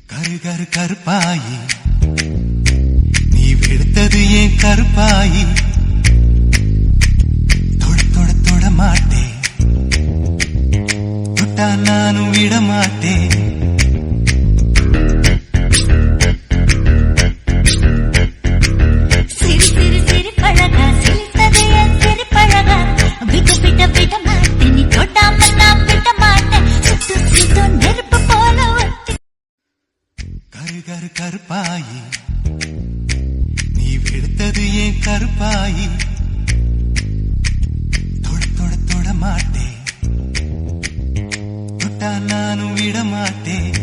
கரு கருப்பாயி நீ வெளுத்தது ஏன் கருப்பாயி தொட தொட தொட மாட்டேன் தொட்டா நானும் விட மாட்டேன் கரு கருப்பாயி நீ வெளுத்தது ஏன் கருப்பாயி தொட தொட தொட மாட்டேன் தொட்டா நானும் விட மாட்டேன்